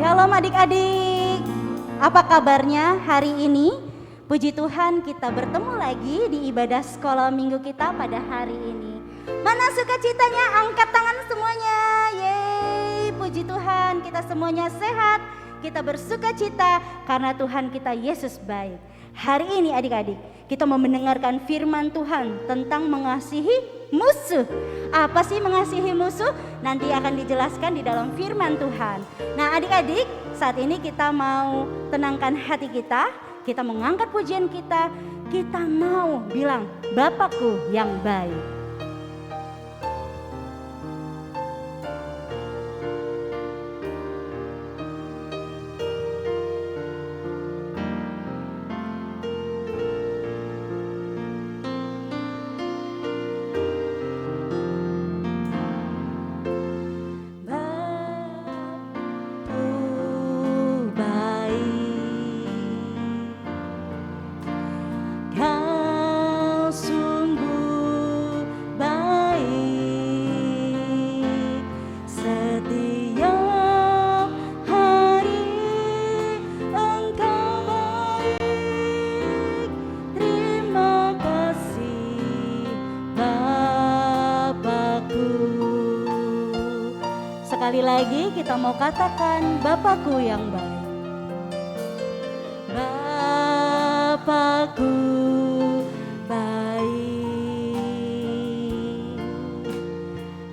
Shalom adik-adik, apa kabarnya hari ini? Puji Tuhan kita bertemu lagi di ibadah sekolah minggu kita pada hari ini. Mana sukacitanya? Angkat tangan semuanya. Yeay, puji Tuhan kita semuanya sehat. Kita bersukacita karena Tuhan kita Yesus baik. Hari ini adik-adik kita mau mendengarkan firman Tuhan tentang mengasihi musuh. Apa sih mengasihi musuh? Nanti akan dijelaskan di dalam firman Tuhan. Nah adik-adik, saat ini kita mau tenangkan hati kita. Kita mengangkat pujian kita. Kita mau bilang Bapakku yang baik. Sekali lagi kita mau katakan Bapakku yang baik. Bapakku baik,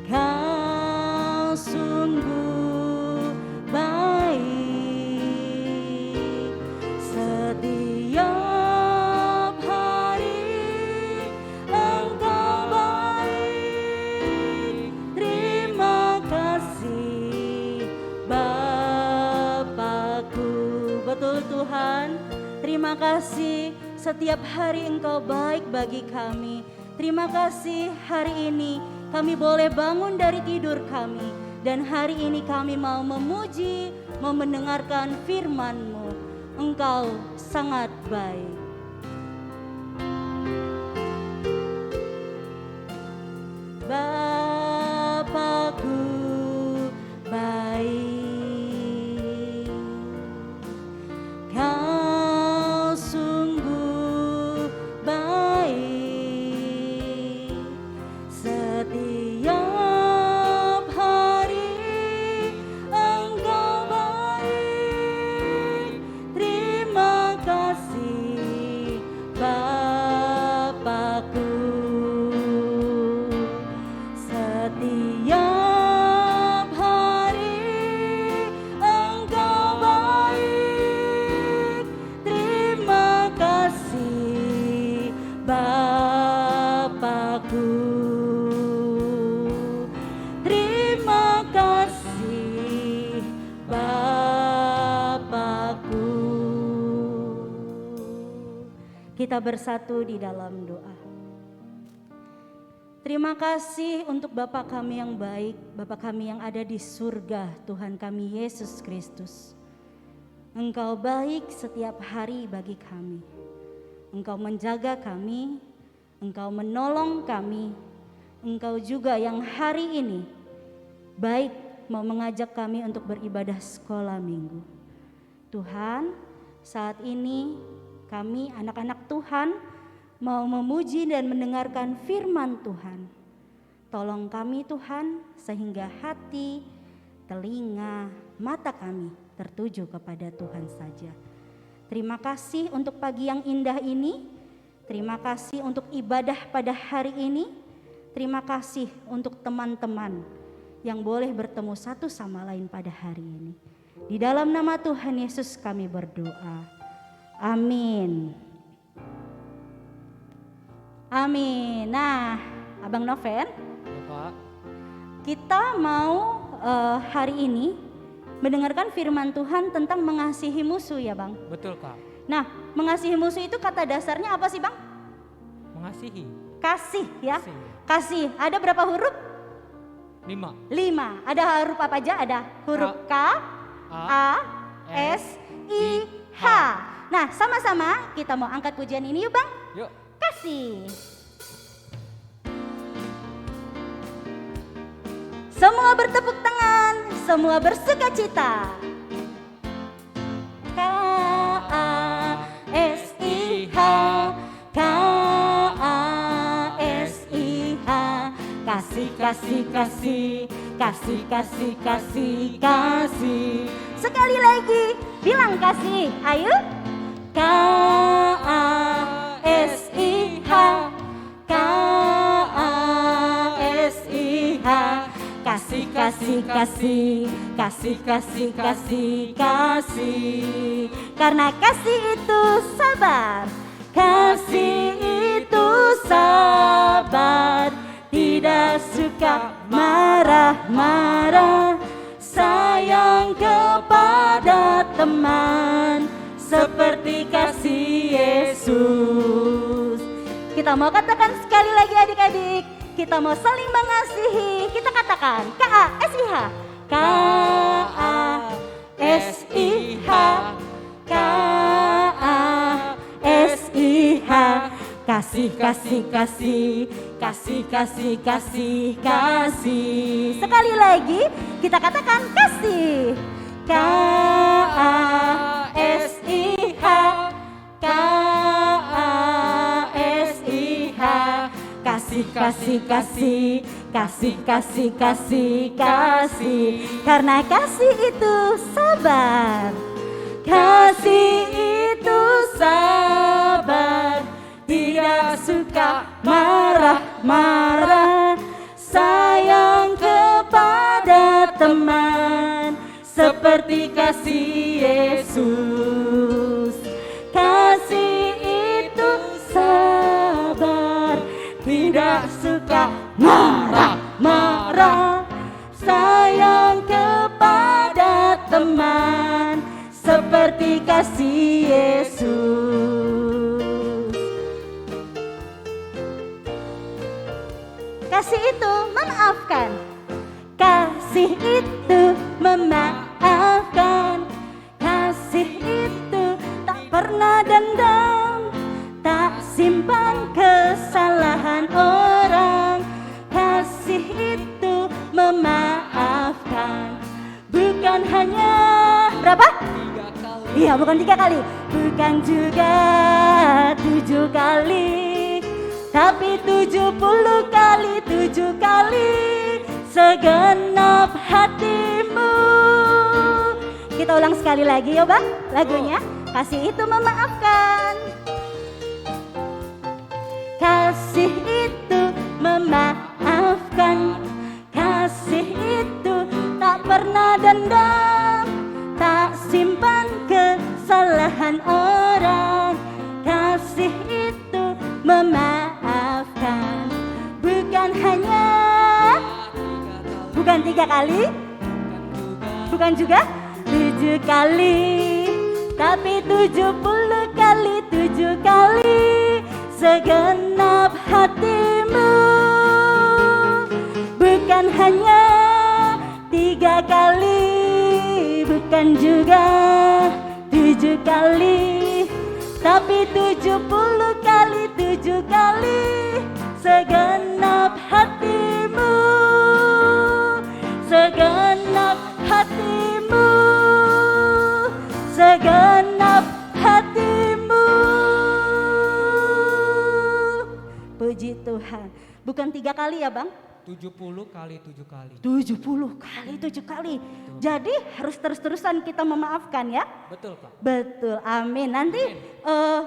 Kau sungguh baik. Setiap hari Engkau baik. Terima kasih Bapakku. Betul Tuhan, terima kasih setiap hari Engkau baik bagi kami. Terima kasih hari ini kami boleh bangun dari tidur kami. Dan hari ini kami mau memuji, mau mendengarkan firman-Mu. Engkau sangat baik. Bapakku baik, Kau sungguh baik. Setiap hari Engkau baik. Terima kasih Bapakku. Setiap hari Engkau baik. Terima kasih Bapakku. Terima kasih Bapakku. Kita bersatu di dalam doa. Terima kasih untuk Bapa kami yang baik, Bapa kami yang ada di surga, Tuhan kami Yesus Kristus. Engkau baik setiap hari bagi kami. Engkau menjaga kami, Engkau menolong kami. Engkau juga yang hari ini baik mau mengajak kami untuk beribadah sekolah minggu. Tuhan, saat ini kami anak-anak Tuhan mau memuji dan mendengarkan firman Tuhan. Tolong kami Tuhan sehingga hati, telinga, mata kami tertuju kepada Tuhan saja. Terima kasih untuk pagi yang indah ini. Terima kasih untuk ibadah pada hari ini. Terima kasih untuk teman-teman yang boleh bertemu satu sama lain pada hari ini. Di dalam nama Tuhan Yesus kami berdoa. Amin. Amin. Nah, Abang Noven, Ya, Pak. kita mau hari ini mendengarkan firman Tuhan tentang mengasihi musuh ya Bang. Betul, Kak. Nah, mengasihi musuh itu kata dasarnya apa sih Bang? Mengasihi. Kasih ya. Kasih. Kasih. Ada berapa huruf? 5. 5. Ada huruf apa aja? Ada huruf K, A, S, I, H. Nah, sama-sama kita mau angkat pujian ini yuk Bang. Yuk. Kasih. Semua bertepuk tangan, semua bersukacita. kasih, kasih, kasih, kasih, kasih, kasih, kasih. Sekali lagi, bilang kasih, ayo. K-A-S-I-H, K-A-S-I-H. Kasih, kasih, kasih, kasih, kasih, kasih, kasih. Karena kasih itu sabar, kasih itu sabar, tidak suka marah-marah, sayang kepada teman, seperti kasih Yesus. Kita mau katakan sekali lagi adik-adik, kita mau saling mengasihi. Kita katakan K-A-S-I-H, K-A-S-I-H, K-A-S-I-H. Kasih, kasih, kasih, kasih, kasih, kasih, kasih. Sekali lagi kita katakan kasih. K-A-S-I-H, K-A-S-I-H. Kasih, kasih, kasih, kasih, kasih, kasih, kasih. Karena kasih itu sabar, kasih itu sabar, tidak suka marah-marah, sayang kepada teman, seperti kasih Yesus. Kasih itu sabar, tidak suka marah-marah, sayang kepada teman, seperti kasih Yesus. Kasih itu memaafkan, kasih itu memaafkan, kasih itu tak pernah dendam, tak simpan kesalahan orang. Kasih itu memaafkan, bukan hanya berapa? 3 kali. Iya, bukan 3 kali, bukan juga 7 kali, tapi 70 kali 7 kali, segenap hatimu. Kita ulang sekali lagi ya Bang lagunya. Kasih itu memaafkan, kasih itu memaafkan, kasih itu tak pernah dendam, tak simpan kesalahan orang. Kasih itu memaafkan, bukan hanya, bukan 3 kali, bukan juga 7 kali, tapi 70 kali 7 kali, segenap hatimu. Bukan hanya 3 kali, bukan juga 7 kali, tapi 70 kali 7 kali, segenap hatimu, segenap hatimu, segenap hatimu. Puji Tuhan. Bukan 3 kali ya Bang? 70 kali 7 kali. 70 kali 7 kali. Jadi harus terus-terusan kita memaafkan ya? Betul Kak. Betul, amin. Nanti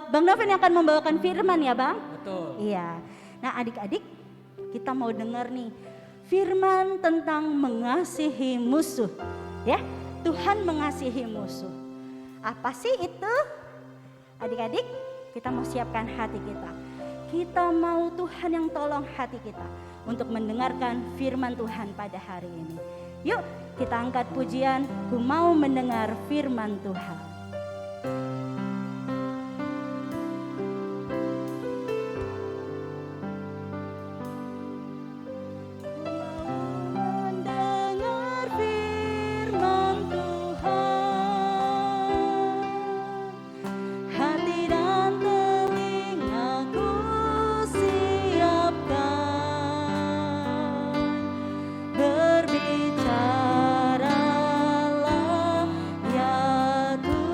Bang Novin yang akan membawakan firman ya Bang? Betul. Iya. Nah adik-adik, kita mau dengar nih firman tentang mengasihi musuh. Ya, Tuhan mengasihi musuh. Apa sih itu? Adik-adik, kita mau siapkan hati kita. Kita mau Tuhan yang tolong hati kita untuk mendengarkan firman Tuhan pada hari ini. Yuk kita angkat pujian, ku mau mendengar firman Tuhan. Mendengar firman Tuhan, hati dan telingaku siapkan. Berbicaralah ya Tuhan.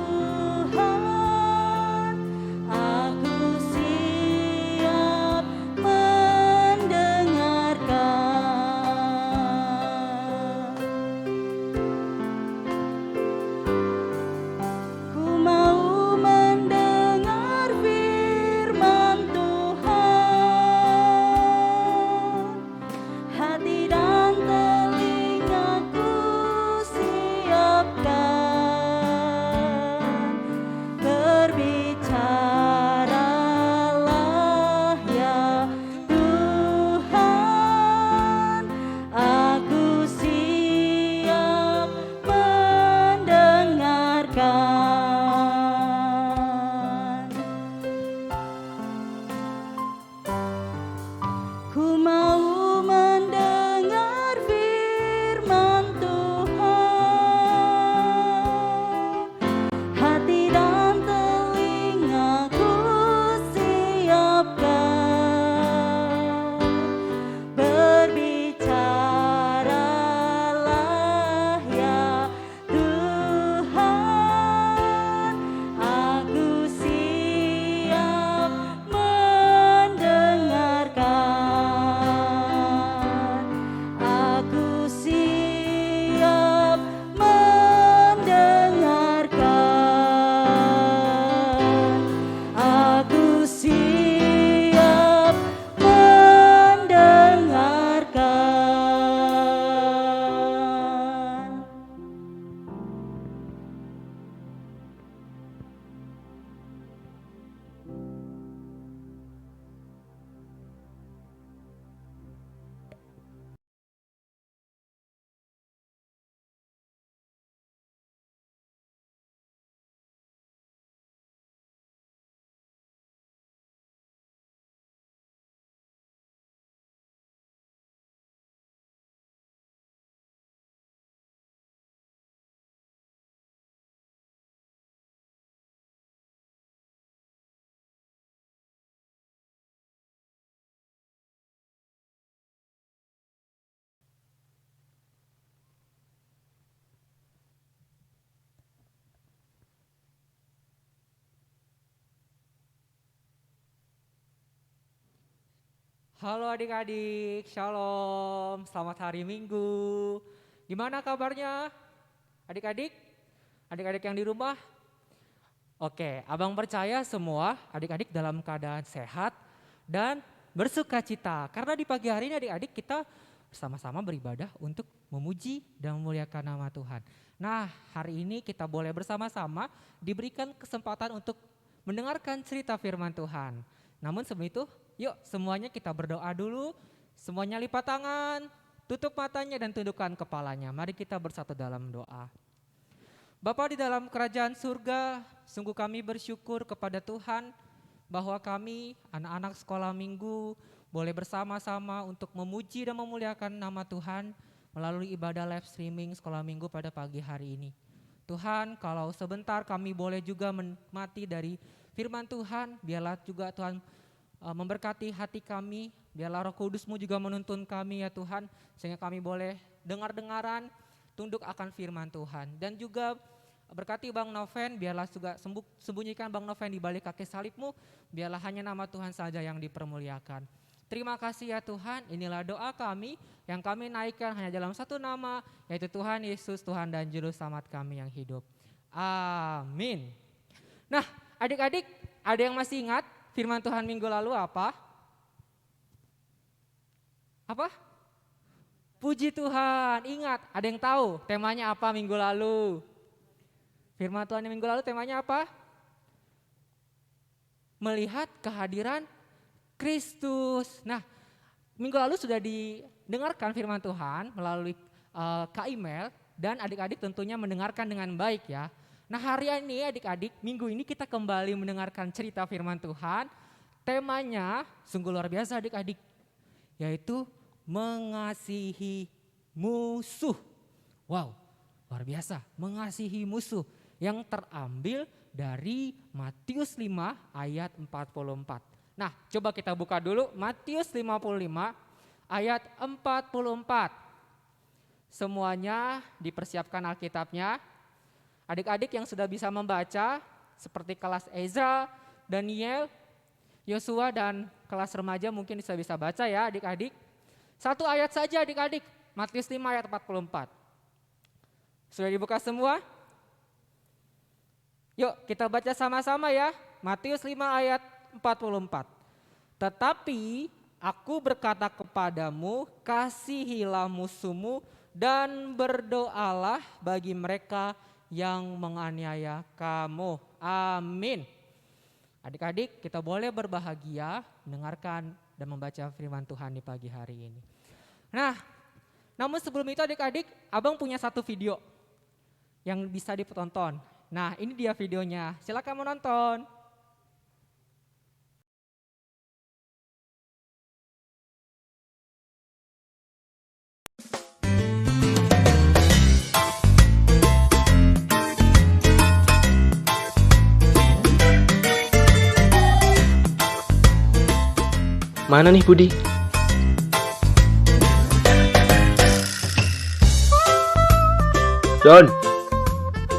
Halo adik-adik, shalom, selamat hari Minggu. Gimana kabarnya adik-adik? Adik-adik yang di rumah? Oke, abang percaya semua adik-adik dalam keadaan sehat dan bersuka cita. Karena di pagi hari ini adik-adik kita bersama-sama beribadah untuk memuji dan memuliakan nama Tuhan. Nah, hari ini kita boleh bersama-sama diberikan kesempatan untuk mendengarkan cerita firman Tuhan. Namun sebelum itu, yuk semuanya kita berdoa dulu. Semuanya lipat tangan, tutup matanya dan tundukkan kepalanya. Mari kita bersatu dalam doa. Bapa di dalam kerajaan surga, sungguh kami bersyukur kepada Tuhan bahwa kami anak-anak sekolah minggu boleh bersama-sama untuk memuji dan memuliakan nama Tuhan melalui ibadah live streaming sekolah minggu pada pagi hari ini. Tuhan, kalau sebentar kami boleh juga menikmati dari firman Tuhan, biarlah juga Tuhan memberkati hati kami, biarlah Roh Kudus-Mu juga menuntun kami ya Tuhan, sehingga kami boleh dengar-dengaran, tunduk akan firman Tuhan. Dan juga berkati Bang Noven, biarlah juga sembunyikan Bang Noven di balik kaki salib-Mu, biarlah hanya nama Tuhan saja yang dipermuliakan. Terima kasih ya Tuhan, inilah doa kami yang kami naikkan hanya dalam satu nama, yaitu Tuhan Yesus, Tuhan dan Juru Selamat kami yang hidup. Amin. Nah adik-adik, ada yang masih ingat firman Tuhan minggu lalu apa? Apa? Puji Tuhan, ingat, ada yang tahu temanya apa minggu lalu? Firman Tuhan minggu lalu temanya apa? Melihat kehadiran Kristus. Nah, minggu lalu sudah didengarkan firman Tuhan melalui Kak Email dan adik-adik tentunya mendengarkan dengan baik ya. Nah hari ini adik-adik, minggu ini kita kembali mendengarkan cerita firman Tuhan. Temanya sungguh luar biasa adik-adik, yaitu mengasihi musuh. Wow, luar biasa, mengasihi musuh yang terambil dari Matius 5 ayat 44. Nah coba kita buka dulu Matius 55 ayat 44. Semuanya dipersiapkan Alkitabnya. Adik-adik yang sudah bisa membaca seperti kelas Ezra, Daniel, Yosua dan kelas remaja mungkin bisa baca ya adik-adik. Satu ayat saja adik-adik, Matius 5 ayat 44. Sudah dibuka semua? Yuk kita baca sama-sama ya, Matius 5 ayat 44. Tetapi aku berkata kepadamu, kasihilah musuhmu dan berdoalah bagi mereka yang menganiaya kamu. Amin. Adik-adik, kita boleh berbahagia mendengarkan dan membaca firman Tuhan di pagi hari ini. Nah, namun sebelum itu adik-adik, abang punya satu video yang bisa ditonton. Nah, ini dia videonya. Silakan menonton. Mana nih Budi? Don.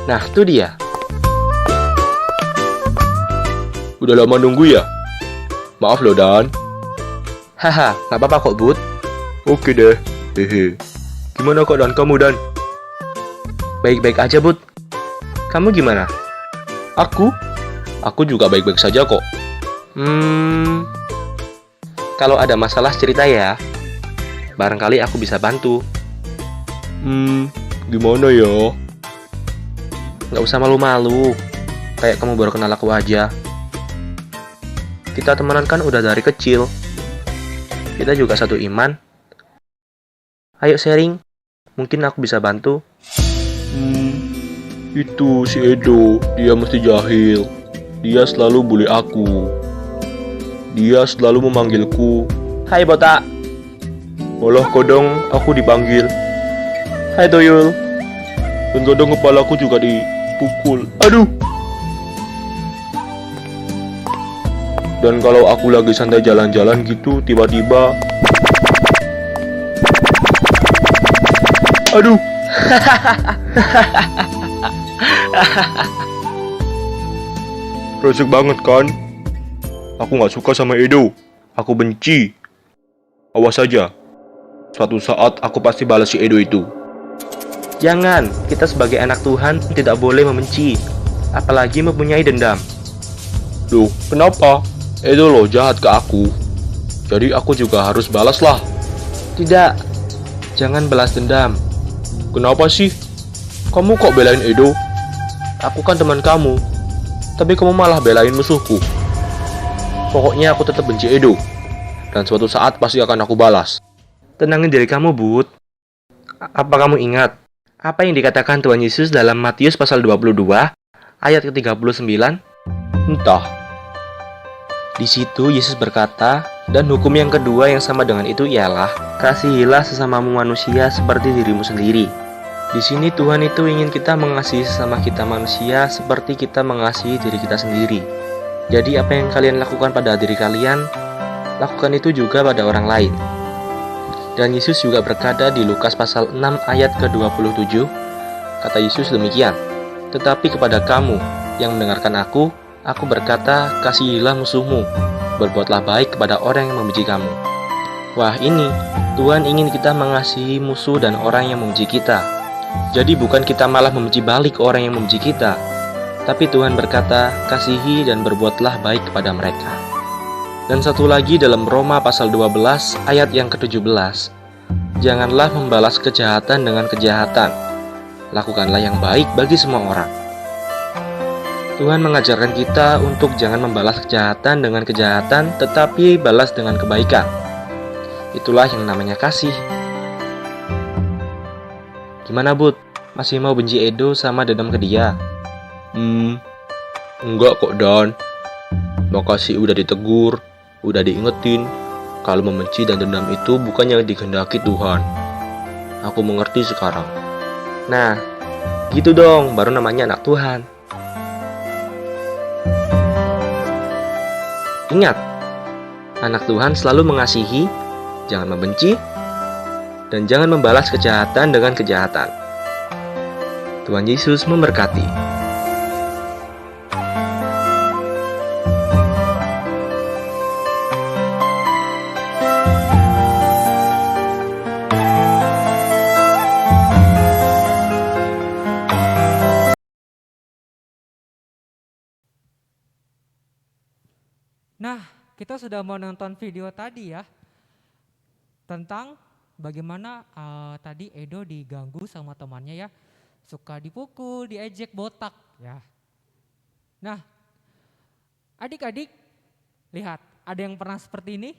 Nah, itu dia. Udah lama nunggu ya? Maaf loh Dan. Haha, gak apa-apa kok Bud. Oke deh. Hehe. Gimana keadaan kamu Dan? Baik-baik aja Bud. Kamu gimana? Aku? Aku juga baik-baik saja kok. Kalau ada masalah cerita ya. Barangkali aku bisa bantu. Gimana ya? Gak usah malu-malu. Kayak kamu baru kenal aku aja. Kita temenan kan udah dari kecil. Kita juga satu iman. Ayo sharing. Mungkin aku bisa bantu. Itu si Edo, dia mesti jahil. Dia selalu bully aku. Dia selalu memanggilku. Hai Botak. Malah kadang aku dipanggil. Hai Toyul. Dan kadang kepalaku juga dipukul. Aduh. Dan kalau aku lagi santai jalan-jalan gitu, tiba-tiba aduh. Resik banget kan? Aku gak suka sama Edo. Aku benci. Awas saja. Suatu saat aku pasti balas si Edo itu. Jangan, kita sebagai anak Tuhan tidak boleh membenci, apalagi mempunyai dendam. Duh, kenapa? Edo loh jahat ke aku. Jadi aku juga harus balas lah. Tidak, jangan balas dendam. Kenapa sih? Kamu kok belain Edo? Aku kan teman kamu. Tapi kamu malah belain musuhku. Pokoknya aku tetap benci Edo. Dan suatu saat pasti akan aku balas. Tenangin diri kamu, Bud. Apa kamu ingat apa yang dikatakan Tuhan Yesus dalam Matius pasal 22 ayat ke-39? Entah. Di situ Yesus berkata, dan hukum yang kedua yang sama dengan itu ialah, kasihilah sesamamu manusia seperti dirimu sendiri. Di sini Tuhan itu ingin kita mengasihi sesama kita manusia seperti kita mengasihi diri kita sendiri. Jadi apa yang kalian lakukan pada diri kalian, lakukan itu juga pada orang lain. Dan Yesus juga berkata di Lukas pasal 6 ayat ke-27, kata Yesus demikian, tetapi kepada kamu yang mendengarkan aku berkata, kasihilah musuhmu, berbuatlah baik kepada orang yang membenci kamu. Wah ini, Tuhan ingin kita mengasihi musuh dan orang yang membenci kita. Jadi bukan kita malah membenci balik orang yang membenci kita, tapi Tuhan berkata, kasihi dan berbuatlah baik kepada mereka. Dan satu lagi dalam Roma pasal 12 ayat yang ke-17, janganlah membalas kejahatan dengan kejahatan, lakukanlah yang baik bagi semua orang. Tuhan mengajarkan kita untuk jangan membalas kejahatan dengan kejahatan, tetapi balas dengan kebaikan. Itulah yang namanya kasih. Gimana, Bud? Masih mau benci Edo sama dendam ke dia? Enggak kok, Dan. Makasih udah ditegur, udah diingetin. Kalau membenci dan dendam itu bukan yang dikehendaki Tuhan. Aku mengerti sekarang. Nah, gitu dong, baru namanya anak Tuhan. Ingat, anak Tuhan selalu mengasihi, jangan membenci, dan jangan membalas kejahatan dengan kejahatan. Tuhan Yesus memberkati. Nah, kita sudah menonton video tadi ya, tentang bagaimana tadi Edo diganggu sama temannya ya, suka dipukul, diejek, botak ya. Nah, adik-adik lihat, ada yang pernah seperti ini?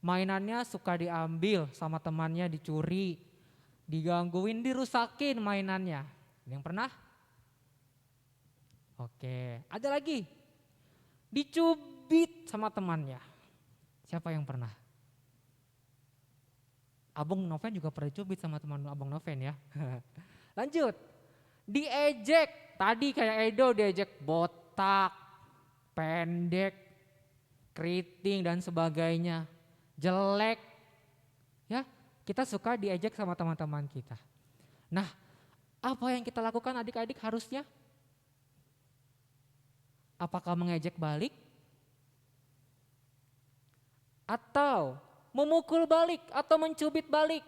Mainannya suka diambil sama temannya, dicuri, digangguin, dirusakin mainannya. Ada yang pernah? Oke, ada lagi. Dicubit sama temannya. Siapa yang pernah? Abang Noven juga pernah dicubit sama teman Abang Noven ya. Lanjut. Diejek. Tadi kayak Edo diejek botak, pendek, keriting dan sebagainya. Jelek. Ya, kita suka diejek sama teman-teman kita. Nah, apa yang kita lakukan adik-adik harusnya? Apakah mengejek balik? Atau memukul balik atau mencubit balik?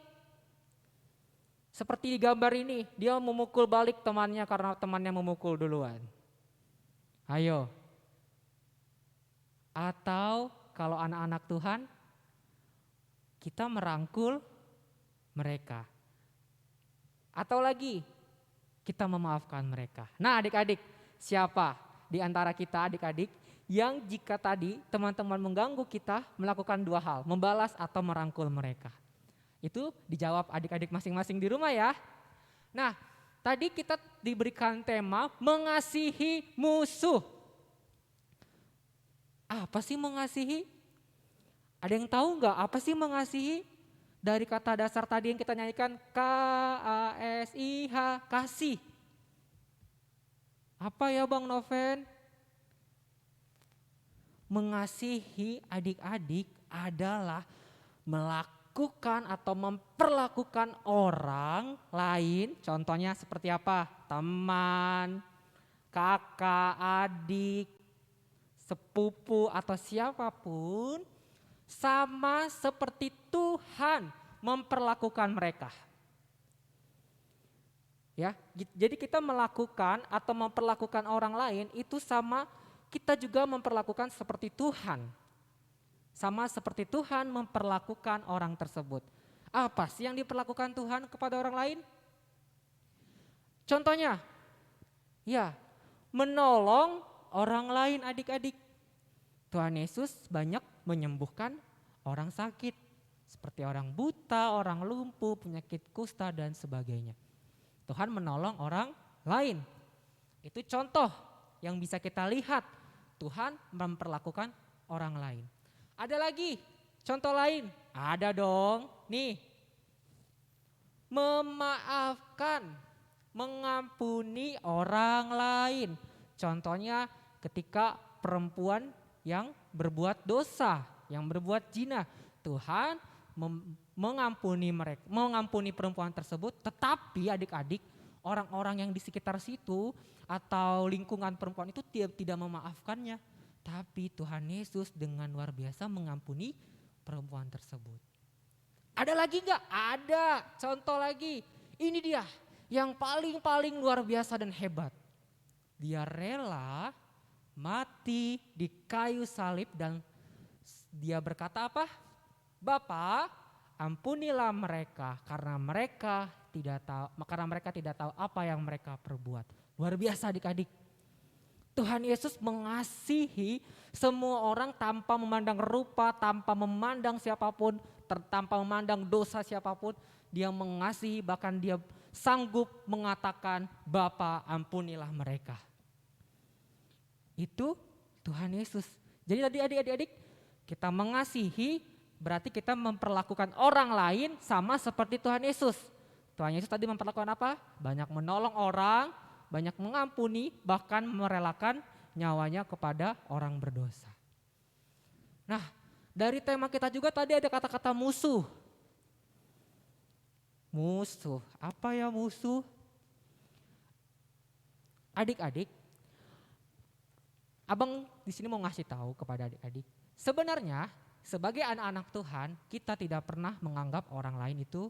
Seperti di gambar ini, dia memukul balik temannya karena temannya memukul duluan. Ayo. Atau kalau anak-anak Tuhan, kita merangkul mereka. Atau lagi, kita memaafkan mereka. Nah adik-adik, siapa di antara kita adik-adik yang jika tadi teman-teman mengganggu kita melakukan dua hal, membalas atau merangkul mereka? Itu dijawab adik-adik masing-masing di rumah ya. Nah, tadi kita diberikan tema mengasihi musuh. Apa sih mengasihi? Ada yang tahu nggak apa sih mengasihi? Dari kata dasar tadi yang kita nyanyikan K-A-S-I-H, kasih. Apa ya Bang Noven? Mengasihi adik-adik adalah melakukan atau memperlakukan orang lain, contohnya seperti apa? Teman, kakak, adik, sepupu atau siapapun sama seperti Tuhan memperlakukan mereka. Ya, jadi kita melakukan atau memperlakukan orang lain itu sama kita juga memperlakukan seperti Tuhan. Sama seperti Tuhan memperlakukan orang tersebut. Apa sih yang diperlakukan Tuhan kepada orang lain? Contohnya, ya, menolong orang lain adik-adik. Tuhan Yesus banyak menyembuhkan orang sakit. Seperti orang buta, orang lumpuh, penyakit kusta dan sebagainya. Tuhan menolong orang lain. Itu contoh yang bisa kita lihat Tuhan memperlakukan orang lain. Ada lagi contoh lain? Ada dong. Nih, memaafkan, mengampuni orang lain. Contohnya ketika perempuan yang berbuat dosa, yang berbuat zina, Tuhan mengampuni perempuan tersebut, tetapi adik-adik, orang-orang yang di sekitar situ atau lingkungan perempuan itu tidak memaafkannya. Tapi Tuhan Yesus dengan luar biasa mengampuni perempuan tersebut. Ada lagi enggak? Ada, contoh lagi. Ini dia yang paling luar biasa dan hebat. Dia rela mati di kayu salib dan dia berkata apa? Bapa, ampunilah mereka karena mereka tidak tahu apa yang mereka perbuat. Luar biasa adik-adik. Tuhan Yesus mengasihi semua orang tanpa memandang rupa, tanpa memandang siapapun, tanpa memandang dosa siapapun. Dia mengasihi, bahkan dia sanggup mengatakan, Bapa, ampunilah mereka. Itu Tuhan Yesus. Jadi tadi adik-adik, kita mengasihi berarti kita memperlakukan orang lain sama seperti Tuhan Yesus. Tuhan Yesus tadi memperlakukan apa? Banyak menolong orang, banyak mengampuni, bahkan merelakan nyawanya kepada orang berdosa. Nah, dari tema kita juga tadi ada kata-kata musuh. Musuh, apa ya musuh? Adik-adik, abang di sini mau ngasih tahu kepada adik-adik. Sebenarnya sebagai anak-anak Tuhan, kita tidak pernah menganggap orang lain itu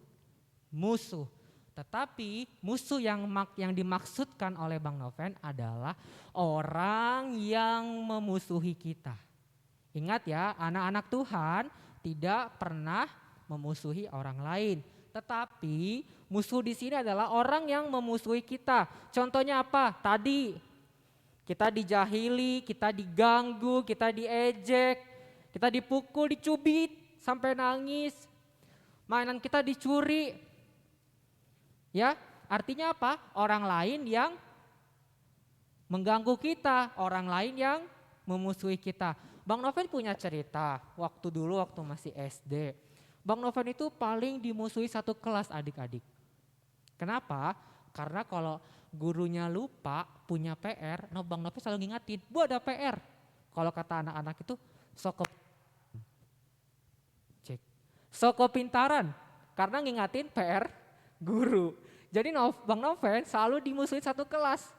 musuh. Tetapi musuh yang dimaksudkan oleh Bang Noven adalah orang yang memusuhi kita. Ingat ya, anak-anak Tuhan tidak pernah memusuhi orang lain. Tetapi musuh di sini adalah orang yang memusuhi kita. Contohnya apa? Tadi kita dijahili, kita diganggu, kita diejek, kita dipukul, dicubit sampai nangis. Mainan kita dicuri. Ya, artinya apa? Orang lain yang mengganggu kita, orang lain yang memusuhi kita. Bang Noven punya cerita waktu masih SD. Bang Noven itu paling dimusuhi satu kelas adik-adik. Kenapa? Karena kalau gurunya lupa punya PR, Bang Noven selalu ngingatin, Bu ada PR. Kalau kata anak-anak itu Soko pintaran, karena ngingatin PR guru. Jadi Bang Noven selalu dimusuhin satu kelas.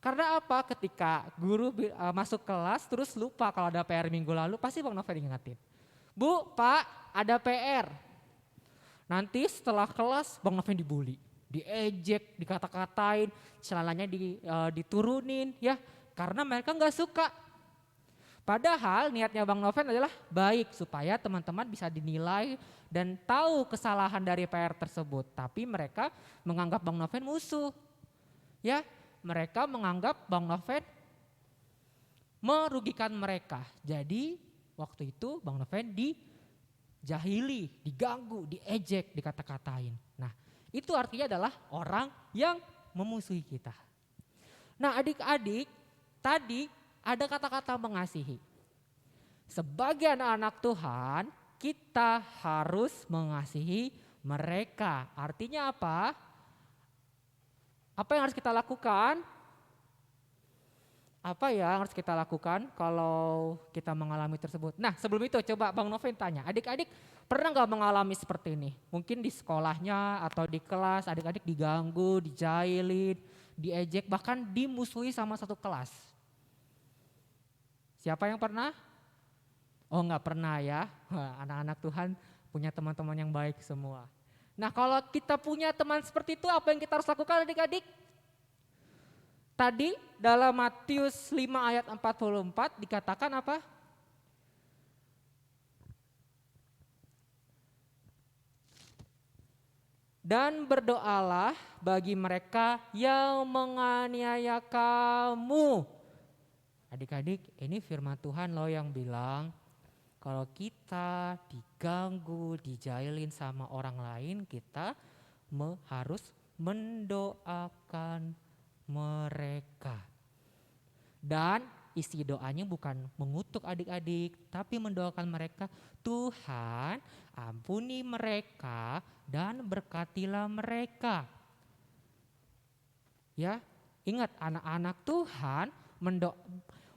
Karena apa? Ketika guru masuk kelas terus lupa kalau ada PR minggu lalu, pasti Bang Noven ingatin. Bu, Pak, ada PR. Nanti setelah kelas Bang Noven dibully, diejek, dikata-katain, celananya diturunin ya, karena mereka nggak suka. Padahal niatnya Bang Noven adalah baik supaya teman-teman bisa dinilai dan tahu kesalahan dari PR tersebut. Tapi mereka menganggap Bang Noven musuh. Ya, mereka menganggap Bang Noven merugikan mereka. Jadi waktu itu Bang Noven dijahili, diganggu, diejek, dikata-katain. Nah, itu artinya adalah orang yang memusuhi kita. Nah, adik-adik, tadi ada kata-kata mengasihi. Sebagai anak-anak Tuhan, kita harus mengasihi mereka. Artinya apa? Apa yang harus kita lakukan? Apa yang harus kita lakukan kalau kita mengalami tersebut? Nah, sebelum itu coba Bang Noven tanya, adik-adik pernah gak mengalami seperti ini? Mungkin di sekolahnya atau di kelas adik-adik diganggu, dijailin, diejek, bahkan dimusuhi sama satu kelas. Siapa yang pernah? Oh nggak pernah ya, wah, anak-anak Tuhan punya teman-teman yang baik semua. Nah kalau kita punya teman seperti itu apa yang kita harus lakukan adik-adik? Tadi dalam Matius 5 ayat 44 dikatakan apa? Dan berdoalah bagi mereka yang menganiaya kamu. Adik-adik, ini firman Tuhan loh yang bilang kalau kita diganggu, dijailin sama orang lain, kita harus mendoakan mereka. Dan isi doanya bukan mengutuk adik-adik, tapi mendoakan mereka, Tuhan ampuni mereka dan berkatilah mereka. Ya, ingat anak-anak Tuhan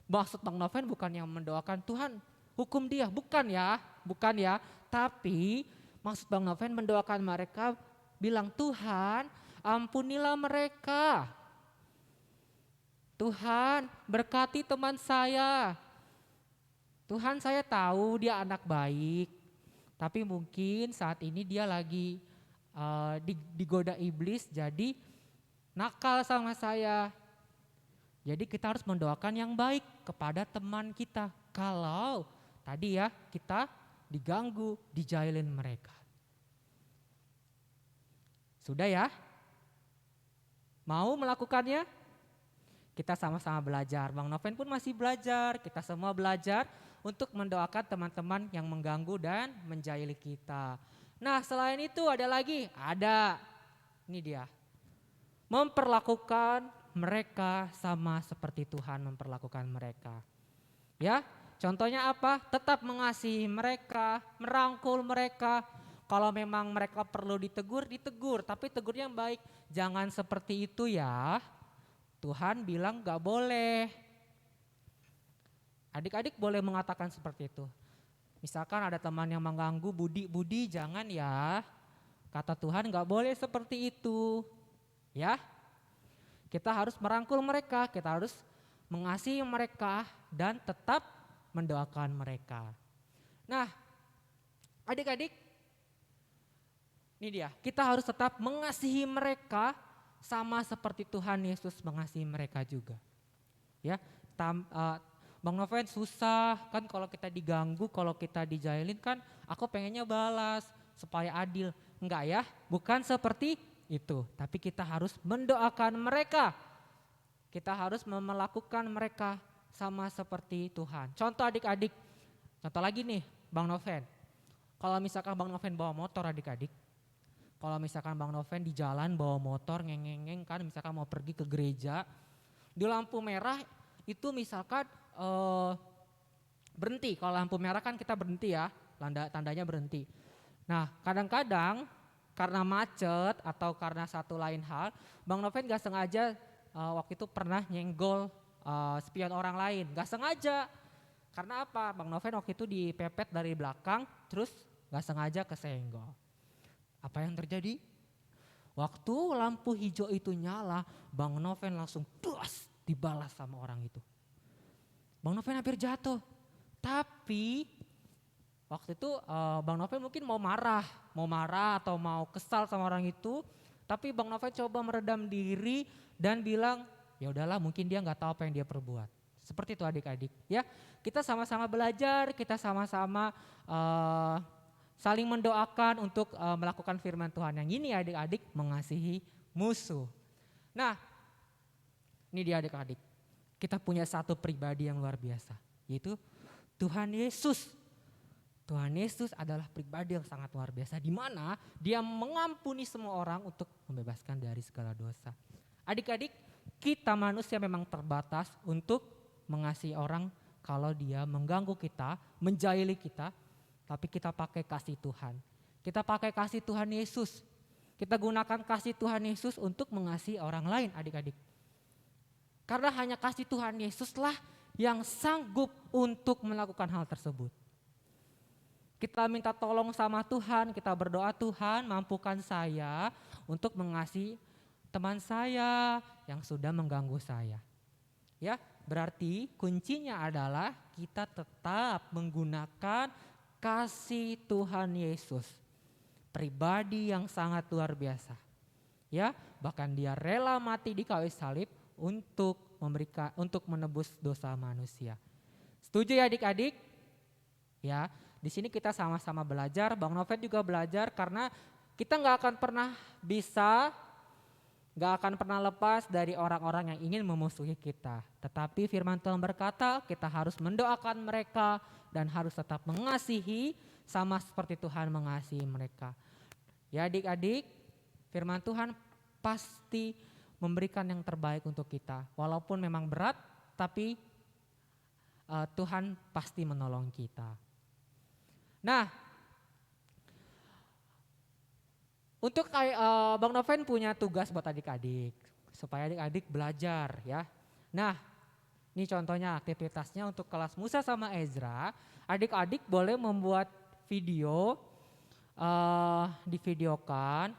maksud Bang Noven bukan yang mendoakan Tuhan hukum dia, bukan ya. Tapi maksud Bang Noven mendoakan mereka bilang Tuhan ampunilah mereka. Tuhan berkati teman saya. Tuhan saya tahu dia anak baik. Tapi mungkin saat ini dia lagi digoda iblis jadi nakal sama saya. Jadi kita harus mendoakan yang baik kepada teman kita. Kalau tadi ya kita diganggu, dijailin mereka. Sudah ya? Mau melakukannya? Kita sama-sama belajar. Bang Noven pun masih belajar. Kita semua belajar untuk mendoakan teman-teman yang mengganggu dan menjaili kita. Nah selain itu ada lagi. Ini dia. Memperlakukan mereka sama seperti Tuhan memperlakukan mereka. Ya, contohnya apa? Tetap mengasihi mereka, merangkul mereka. Kalau memang mereka perlu ditegur, tapi tegurnya yang baik. Jangan seperti itu ya. Tuhan bilang gak boleh. Adik-adik boleh mengatakan seperti itu. Misalkan ada teman yang mengganggu, Budi jangan ya. Kata Tuhan gak boleh seperti itu. Ya, kita harus merangkul mereka, kita harus mengasihi mereka dan tetap mendoakan mereka. Nah, adik-adik, ini dia, kita harus tetap mengasihi mereka sama seperti Tuhan Yesus mengasihi mereka juga. Ya, Bang Noven susah kan kalau kita diganggu, kalau kita dijailin kan aku pengennya balas supaya adil. Enggak ya, bukan seperti itu. Tapi kita harus mendoakan mereka. Kita harus melakukan mereka sama seperti Tuhan. Contoh adik-adik, contoh lagi nih Bang Noven. Kalau misalkan Bang Noven bawa motor adik-adik, kalau misalkan Bang Noven di jalan bawa motor ngeng-ngeng kan misalkan mau pergi ke gereja, di lampu merah itu misalkan berhenti. Kalau lampu merah kan kita berhenti ya, tandanya berhenti. Nah kadang-kadang karena macet atau karena satu lain hal, Bang Noven gak sengaja waktu itu pernah nyenggol spion orang lain, gak sengaja. Karena apa? Bang Noven waktu itu dipepet dari belakang terus gak sengaja kesenggol. Apa yang terjadi? Waktu lampu hijau itu nyala, Bang Noven langsung dibalas sama orang itu. Bang Noven hampir jatuh. Tapi waktu itu Bang Noven mungkin mau marah atau mau kesal sama orang itu. Tapi Bang Noven coba meredam diri dan bilang, ya udahlah mungkin dia nggak tahu apa yang dia perbuat. Seperti itu adik-adik ya. Kita sama-sama belajar, kita sama-sama saling mendoakan untuk melakukan firman Tuhan yang ini adik-adik, mengasihi musuh. Nah ini dia adik-adik, kita punya satu pribadi yang luar biasa, yaitu Tuhan Yesus. Tuhan Yesus adalah pribadi yang sangat luar biasa, di mana dia mengampuni semua orang untuk membebaskan dari segala dosa. Adik-adik, kita manusia memang terbatas untuk mengasihi orang kalau dia mengganggu kita, menjaili kita. Tapi kita pakai kasih Tuhan. Kita pakai kasih Tuhan Yesus. Kita gunakan kasih Tuhan Yesus untuk mengasihi orang lain adik-adik. Karena hanya kasih Tuhan Yesuslah yang sanggup untuk melakukan hal tersebut. Kita minta tolong sama Tuhan, kita berdoa Tuhan mampukan saya untuk mengasihi teman saya yang sudah mengganggu saya. Ya, berarti kuncinya adalah kita tetap menggunakan kasih Tuhan Yesus. Pribadi yang sangat luar biasa. Ya, bahkan dia rela mati di kayu salib untuk menebus dosa manusia. Setuju ya adik-adik? Ya, di sini kita sama-sama belajar. Bang Noven juga belajar karena kita nggak akan pernah lepas dari orang-orang yang ingin memusuhi kita. Tetapi firman Tuhan berkata kita harus mendoakan mereka dan harus tetap mengasihi sama seperti Tuhan mengasihi mereka. Ya adik-adik, firman Tuhan pasti memberikan yang terbaik untuk kita. Walaupun memang berat, tapi Tuhan pasti menolong kita. Nah, untuk Bang Noven punya tugas buat adik-adik, supaya adik-adik belajar ya. Nah, ini contohnya aktivitasnya untuk kelas Musa sama Ezra, adik-adik boleh membuat video, divideokan,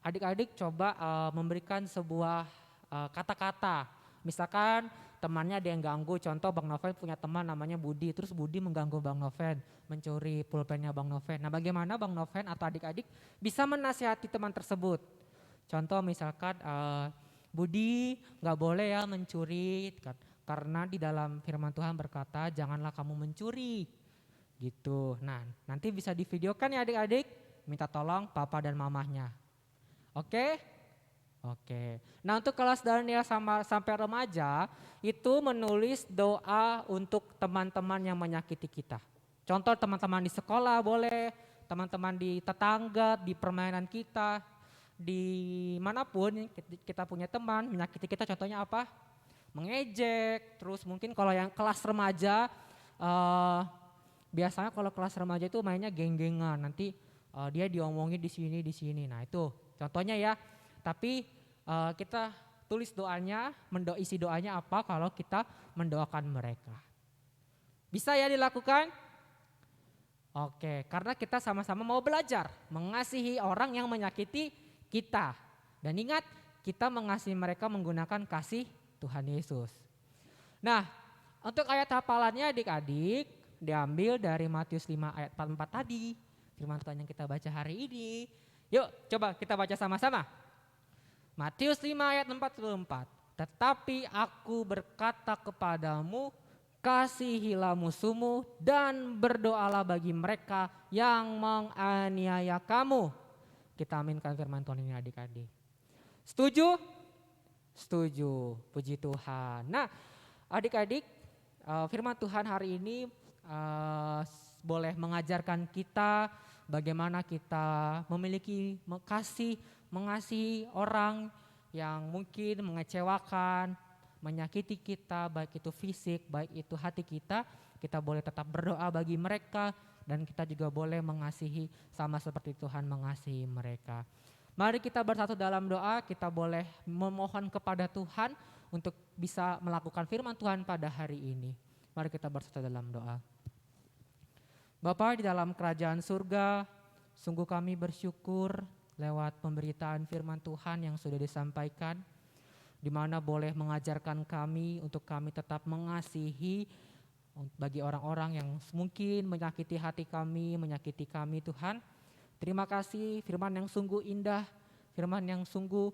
adik-adik coba memberikan sebuah kata-kata, misalkan temannya ada yang ganggu, contoh Bang Noven punya teman namanya Budi, terus Budi mengganggu Bang Noven, mencuri pulpennya Bang Noven. Nah bagaimana Bang Noven atau adik-adik bisa menasihati teman tersebut? Contoh misalkan Budi gak boleh ya mencuri, karena di dalam firman Tuhan berkata janganlah kamu mencuri gitu. Nah nanti bisa divideokan ya adik-adik, minta tolong papa dan mamahnya. Oke? Oke, nah untuk kelas Daniel sampai remaja itu menulis doa untuk teman-teman yang menyakiti kita. Contoh teman-teman di sekolah boleh, teman-teman di tetangga, di permainan kita, di manapun kita punya teman menyakiti kita, contohnya apa? Mengejek, terus mungkin kalau yang kelas remaja, biasanya kalau kelas remaja itu mainnya geng-gengan, nanti dia diomongin di sini. Nah itu contohnya ya. Tapi kita tulis doanya, isi doanya apa kalau kita mendoakan mereka. Bisa ya dilakukan? Oke, karena kita sama-sama mau belajar mengasihi orang yang menyakiti kita. Dan ingat, kita mengasihi mereka menggunakan kasih Tuhan Yesus. Nah, untuk ayat hafalannya adik-adik diambil dari Matius 5 ayat 44 tadi. Firman Tuhan yang kita baca hari ini. Yuk coba kita baca sama-sama. Matius 5 ayat 44. Tetapi aku berkata kepadamu, kasihilah musuhmu dan berdoalah bagi mereka yang menganiaya kamu. Kita aminkan firman Tuhan ini adik-adik. Setuju? Setuju, puji Tuhan. Nah adik-adik, firman Tuhan hari ini boleh mengajarkan kita bagaimana kita memiliki mengasihi orang yang mungkin mengecewakan, menyakiti kita, baik itu fisik, baik itu hati kita boleh tetap berdoa bagi mereka dan kita juga boleh mengasihi sama seperti Tuhan mengasihi mereka. Mari kita bersatu dalam doa, kita boleh memohon kepada Tuhan untuk bisa melakukan firman Tuhan pada hari ini. Mari kita bersatu dalam doa. Bapa di dalam kerajaan surga, sungguh kami bersyukur lewat pemberitaan firman Tuhan yang sudah disampaikan, di mana boleh mengajarkan kami untuk kami tetap mengasihi bagi orang-orang yang mungkin menyakiti hati kami, menyakiti kami Tuhan. Terima kasih firman yang sungguh indah, firman yang sungguh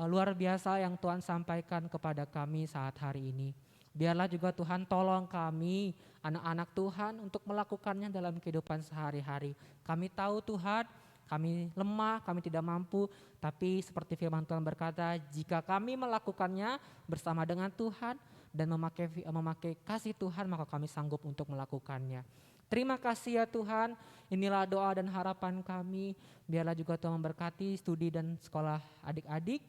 luar biasa yang Tuhan sampaikan kepada kami saat hari ini. Biarlah juga Tuhan tolong kami, anak-anak Tuhan untuk melakukannya dalam kehidupan sehari-hari. Kami tahu Tuhan, kami lemah, kami tidak mampu, tapi seperti firman Tuhan berkata, jika kami melakukannya bersama dengan Tuhan dan memakai kasih Tuhan, maka kami sanggup untuk melakukannya. Terima kasih ya Tuhan, inilah doa dan harapan kami. Biarlah juga Tuhan memberkati studi dan sekolah adik-adik.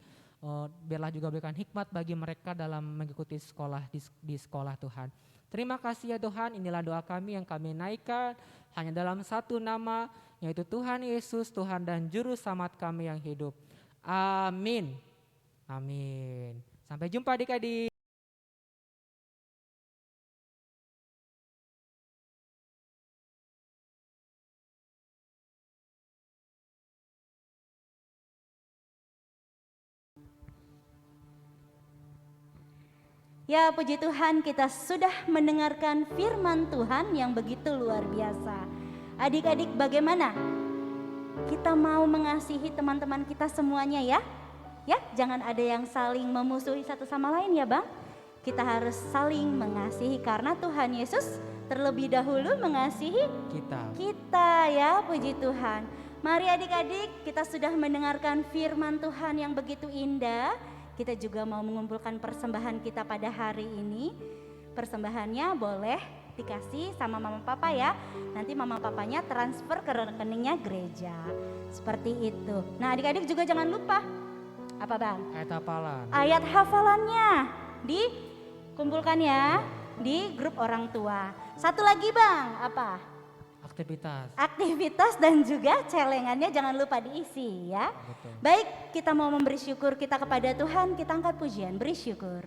Biarlah juga berikan hikmat bagi mereka dalam mengikuti sekolah di sekolah Tuhan. Terima kasih ya Tuhan, inilah doa kami yang kami naikkan hanya dalam satu nama, yaitu Tuhan Yesus, Tuhan dan Juru Selamat kami yang hidup. Amin. Amin. Sampai jumpa adik-adik. Ya puji Tuhan, kita sudah mendengarkan firman Tuhan yang begitu luar biasa. Adik-adik, bagaimana? Kita mau mengasihi teman-teman kita semuanya ya? Ya, jangan ada yang saling memusuhi satu sama lain ya Bang. Kita harus saling mengasihi karena Tuhan Yesus terlebih dahulu mengasihi kita ya, puji Tuhan. Mari adik-adik, kita sudah mendengarkan firman Tuhan yang begitu indah. Kita juga mau mengumpulkan persembahan kita pada hari ini. Persembahannya boleh dikasih sama mama papa ya. Nanti mama papanya transfer ke rekeningnya gereja. Seperti itu. Nah adik-adik juga jangan lupa. Apa Bang? Ayat hafalan. Ayat hafalannya dikumpulkan ya di grup orang tua. Satu lagi Bang, apa? Aktivitas dan juga celengannya jangan lupa diisi ya. Betul. Baik, kita mau memberi syukur kita kepada Tuhan, kita angkat pujian, beri syukur.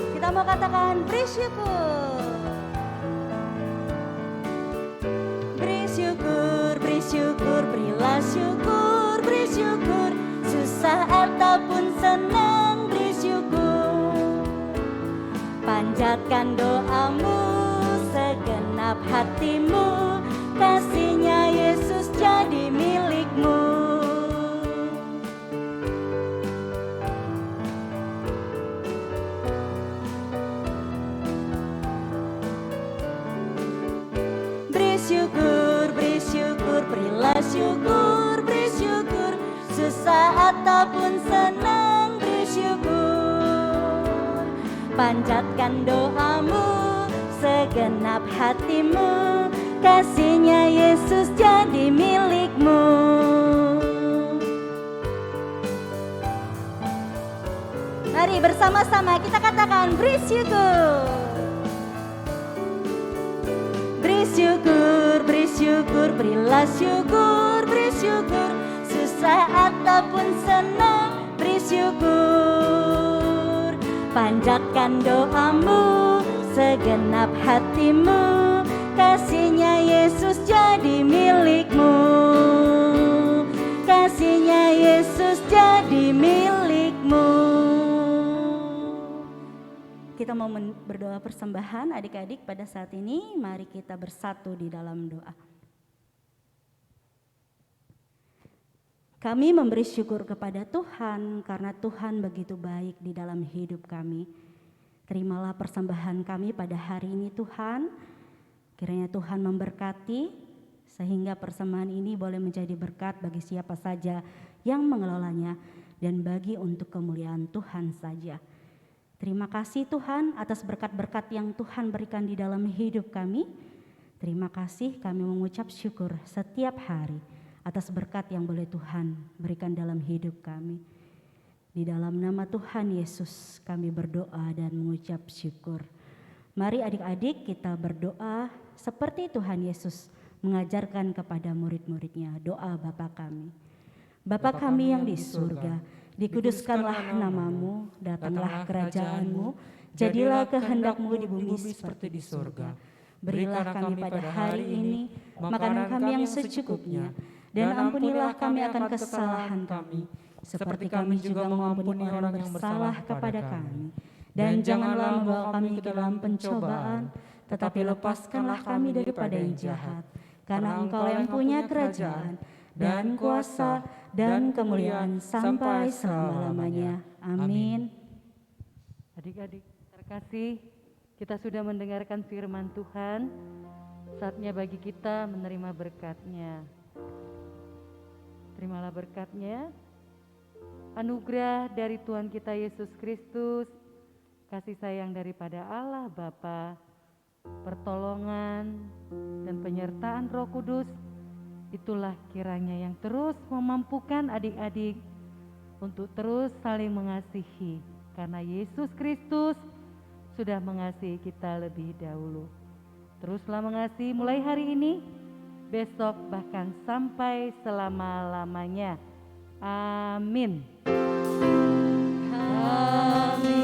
Kita mau katakan beri syukur. Beri syukur, berilah syukur, beri syukur. Susah ataupun senang, beri syukur. Panjatkan doamu, segenap hatimu. Kasihnya Yesus jadi milikmu. Berilah syukur, beri syukur. Susah ataupun senang, beri syukur. Panjatkan doamu, segenap hatimu. Kasihnya Yesus jadi milikmu. Mari bersama-sama kita katakan beri syukur. Beri syukur, berilah syukur, beri syukur. Susah ataupun senang, beri syukur. Panjatkan doamu, segenap hatimu. Kasihnya Yesus jadi milikmu. Kasihnya Yesus jadi milikmu. Kita mau berdoa persembahan adik-adik pada saat ini. Mari kita bersatu di dalam doa. Kami memberi syukur kepada Tuhan karena Tuhan begitu baik di dalam hidup kami. Terimalah persembahan kami pada hari ini Tuhan. Kiranya Tuhan memberkati sehingga persembahan ini boleh menjadi berkat bagi siapa saja yang mengelolanya dan bagi untuk kemuliaan Tuhan saja. Terima kasih Tuhan atas berkat-berkat yang Tuhan berikan di dalam hidup kami. Terima kasih, kami mengucap syukur setiap hari atas berkat yang boleh Tuhan berikan dalam hidup kami. Di dalam nama Tuhan Yesus kami berdoa dan mengucap syukur. Mari adik-adik kita berdoa seperti Tuhan Yesus mengajarkan kepada murid-muridnya. Doa Bapa kami. Bapa kami yang di surga, dikuduskanlah namamu, datanglah kerajaanmu, jadilah kehendakmu di bumi seperti di surga. Berilah kami pada hari ini makanan kami yang secukupnya, dan ampunilah kami akan kesalahan kami, seperti kami juga mengampuni orang yang bersalah kepada kami. Dan janganlah membawa kami ke dalam pencobaan, tetapi lepaskanlah kami daripada yang jahat. Karena Engkau yang punya kerajaan, dan kuasa, dan kemuliaan sampai selama-lamanya. Amin. Adik-adik terkasih, kita sudah mendengarkan firman Tuhan. Saatnya bagi kita menerima berkat-Nya. Terimalah berkat-Nya. Anugerah dari Tuhan kita Yesus Kristus, kasih sayang daripada Allah Bapa, pertolongan dan penyertaan Roh Kudus, itulah kiranya yang terus memampukan adik-adik untuk terus saling mengasihi, karena Yesus Kristus sudah mengasihi kita lebih dahulu. Teruslah mengasihi mulai hari ini, besok bahkan sampai selama-lamanya. Amin. Kami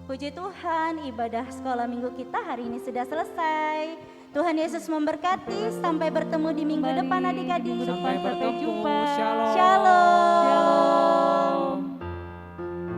Puji Tuhan, ibadah sekolah minggu kita hari ini sudah selesai. Tuhan Yesus memberkati, sampai bertemu di minggu depan adik-adik. Sampai bertemu